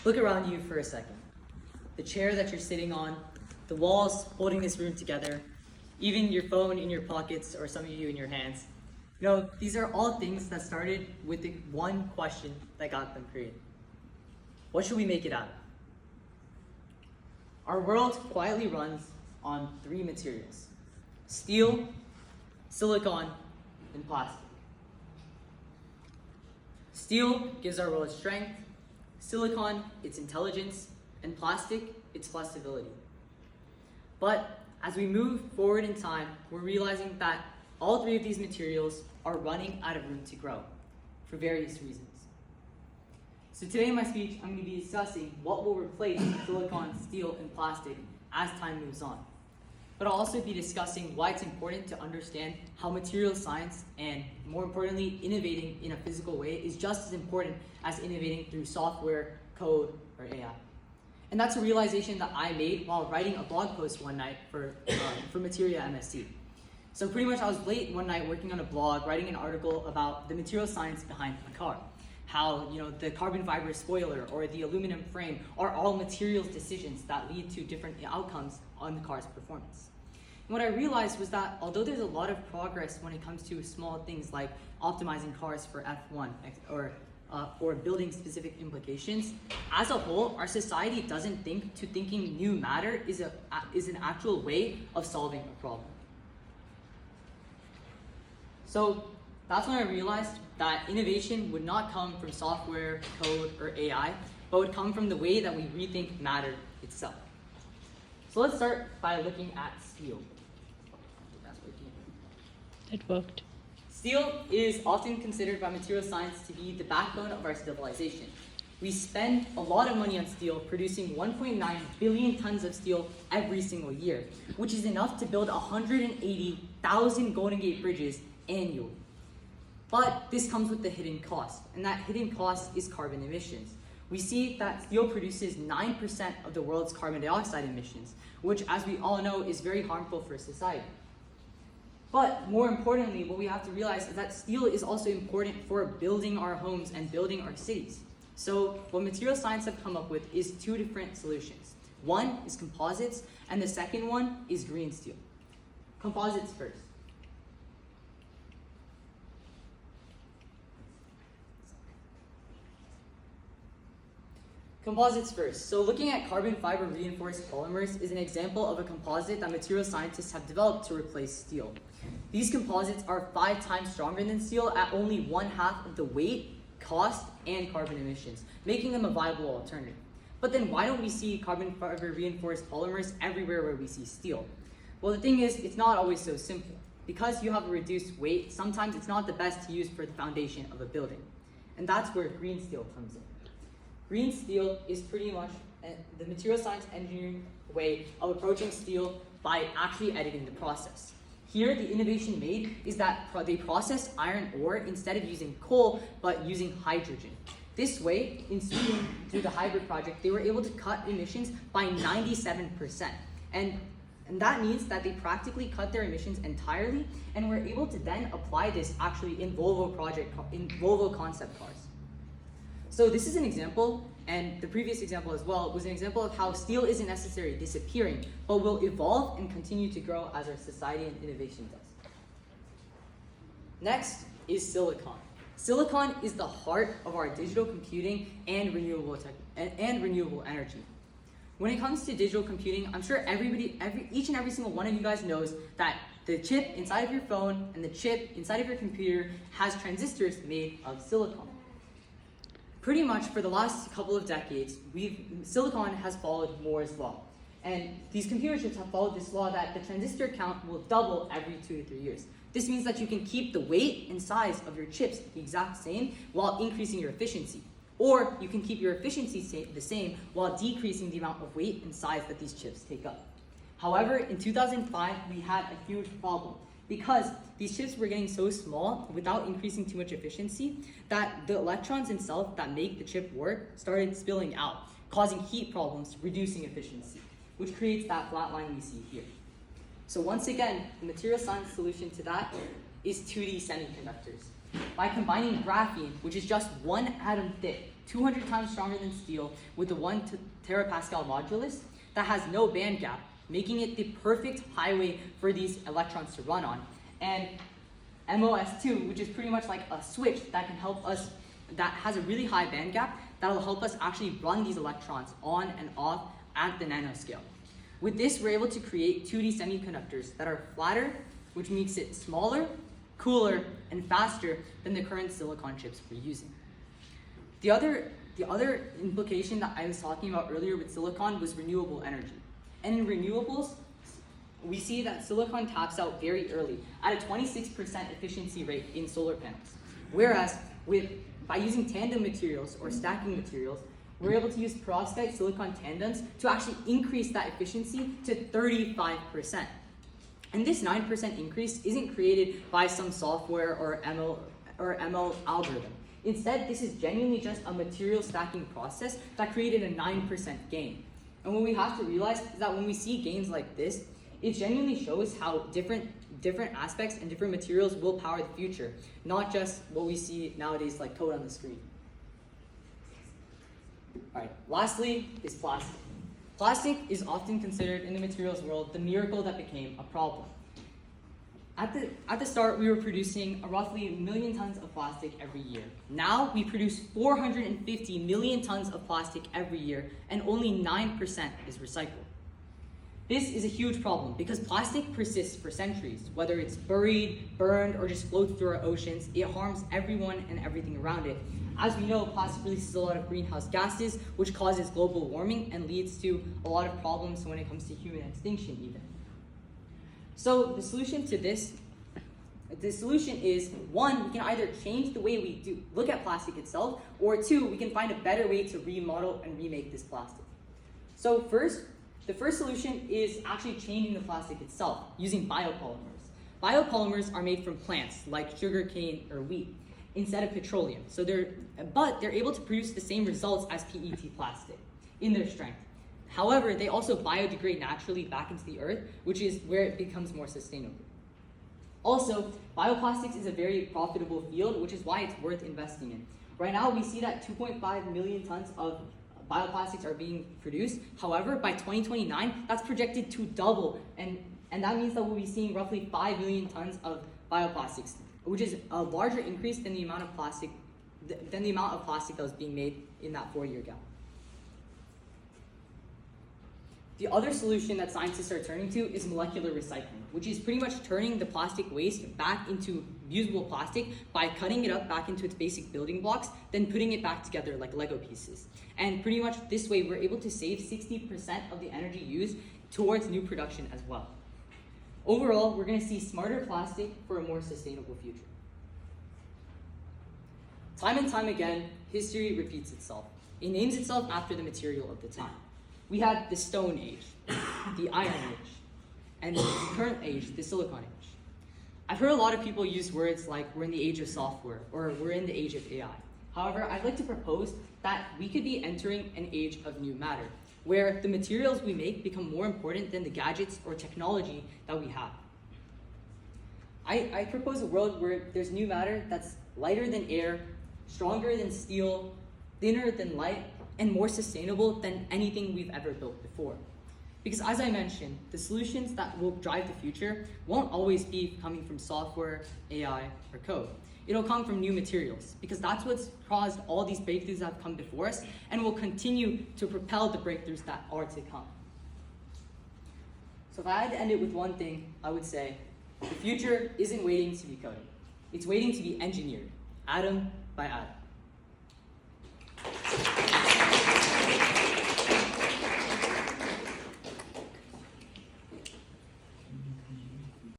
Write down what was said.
Look around you for a second. The chair that you're sitting on, the walls holding this room together, even your phone in your pockets or some of you in your hands. You know, these are all things that started with the one question that got them created. What should we make it out of? Our world quietly runs on three materials: steel, silicon, and plastic. Steel gives our world strength, silicon its intelligence, and plastic its flexibility. But as we move forward in time, we're realizing that all three of these materials are running out of room to grow for various reasons. So today in my speech, I'm going to be discussing what will replace silicon, steel, and plastic as time moves on. But I'll also be discussing why it's important to understand how material science and, more importantly, innovating in a physical way is just as important as innovating through software, code, or AI. And that's a realization that I made while writing a blog post one night for Materia MSE. So pretty much I was late one night working on a blog, writing an article about the material science behind a car. How, the carbon fiber spoiler or the aluminum frame are all materials decisions that lead to different outcomes on the car's performance. And what I realized was that although there's a lot of progress when it comes to small things like optimizing cars for F1 or building specific implications, as a whole, our society doesn't think thinking new matter is an actual way of solving a problem. So that's when I realized that innovation would not come from software, code, or AI, but would come from the way that we rethink matter itself. So let's start by looking at steel. It worked. Steel is often considered by material science to be the backbone of our civilization. We spend a lot of money on steel, producing 1.9 billion tons of steel every single year, which is enough to build 180,000 Golden Gate bridges annually. But this comes with the hidden cost, and that hidden cost is carbon emissions. We see that steel produces 9% of the world's carbon dioxide emissions, which, as we all know, is very harmful for society. But more importantly, what we have to realize is that steel is also important for building our homes and building our cities. So what material science have come up with is two different solutions. One is composites, and the second one is green steel. Composites first. Composites first. So looking at carbon fiber reinforced polymers is an example of a composite that material scientists have developed to replace steel. These composites are 5 times stronger than steel at only 1/2 of the weight, cost, and carbon emissions, making them a viable alternative. But then why don't we see carbon fiber reinforced polymers everywhere where we see steel? Well, the thing is, it's not always so simple. Because you have a reduced weight, sometimes it's not the best to use for the foundation of a building. And that's where green steel comes in. Green steel is pretty much the material science engineering way of approaching steel by actually editing the process. Here, the innovation made is that they process iron ore instead of using coal, but using hydrogen. This way, in Sweden, through the hybrid project, they were able to cut emissions by 97%. And that means that they practically cut their emissions entirely and were able to then apply this actually in Volvo concept cars. So this is an example, and the previous example as well was an example of how steel isn't necessarily disappearing, but will evolve and continue to grow as our society and innovation does. Next is silicon. Silicon is the heart of our digital computing and renewable energy. When it comes to digital computing, I'm sure each and every single one of you guys knows that the chip inside of your phone and the chip inside of your computer has transistors made of silicon. Pretty much for the last couple of decades, silicon has followed Moore's law. And these computer chips have followed this law that the transistor count will double every 2 to 3 years. This means that you can keep the weight and size of your chips the exact same while increasing your efficiency. Or you can keep your efficiency the same while decreasing the amount of weight and size that these chips take up. However, in 2005, we had a huge problem because these chips were getting so small without increasing too much efficiency that the electrons themselves that make the chip work started spilling out, causing heat problems, reducing efficiency, which creates that flat line we see here. So once again, the material science solution to that is 2D semiconductors. By combining graphene, which is just 1 atom thick, 200 times stronger than steel with a 1 terapascal modulus that has no band gap, making it the perfect highway for these electrons to run on. And MOS2, which is pretty much like a switch that can help us, that has a really high band gap, that will help us actually run these electrons on and off at the nanoscale. With this, we're able to create 2D semiconductors that are flatter, which makes it smaller, cooler, and faster than the current silicon chips we're using. The other implication that I was talking about earlier with silicon was renewable energy. And in renewables, we see that silicon taps out very early at a 26% efficiency rate in solar panels. Whereas by using tandem materials or stacking materials, we're able to use perovskite silicon tandems to actually increase that efficiency to 35%. And this 9% increase isn't created by some software or ML algorithm. Instead, this is genuinely just a material stacking process that created a 9% gain. And what we have to realize is that when we see gains like this, it genuinely shows how different aspects and different materials will power the future, not just what we see nowadays like code on the screen. All right, lastly is plastic. Plastic is often considered in the materials world the miracle that became a problem. At the start, we were producing roughly 1 million tons of plastic every year. Now we produce 450 million tons of plastic every year, and only 9% is recycled. This is a huge problem because plastic persists for centuries. Whether it's buried, burned, or just floats through our oceans, it harms everyone and everything around it. As we know, plastic releases a lot of greenhouse gases, which causes global warming and leads to a lot of problems when it comes to human extinction even. So the solution to this, is 1, we can either change the way we look at plastic itself, or 2, we can find a better way to remodel and remake this plastic. So the first solution is actually changing the plastic itself using biopolymers. Biopolymers are made from plants like sugarcane or wheat instead of petroleum. But they're able to produce the same results as PET plastic in their strength. However, they also biodegrade naturally back into the earth, which is where it becomes more sustainable. Also, bioplastics is a very profitable field, which is why it's worth investing in. Right now, we see that 2.5 million tons of bioplastics are being produced. However, by 2029, that's projected to double, and that means that we'll be seeing roughly 5 million tons of bioplastics, which is a larger increase than the amount of plastic that was being made in that 4-year gap. The other solution that scientists are turning to is molecular recycling, which is pretty much turning the plastic waste back into usable plastic by cutting it up back into its basic building blocks, then putting it back together like Lego pieces. And pretty much this way, we're able to save 60% of the energy used towards new production as well. Overall, we're going to see smarter plastic for a more sustainable future. Time and time again, history repeats itself. It names itself after the material of the time. We had the Stone Age, the Iron Age, and the current age, the Silicon Age. I've heard a lot of people use words like we're in the age of software or we're in the age of AI. However, I'd like to propose that we could be entering an age of new matter, where the materials we make become more important than the gadgets or technology that we have. I propose a world where there's new matter that's lighter than air, stronger than steel, thinner than light, and more sustainable than anything we've ever built before. Because as I mentioned, the solutions that will drive the future won't always be coming from software, AI, or code. It'll come from new materials, because that's what's caused all these breakthroughs that have come before us and will continue to propel the breakthroughs that are to come. So if I had to end it with one thing, I would say, the future isn't waiting to be coded. It's waiting to be engineered, atom by atom.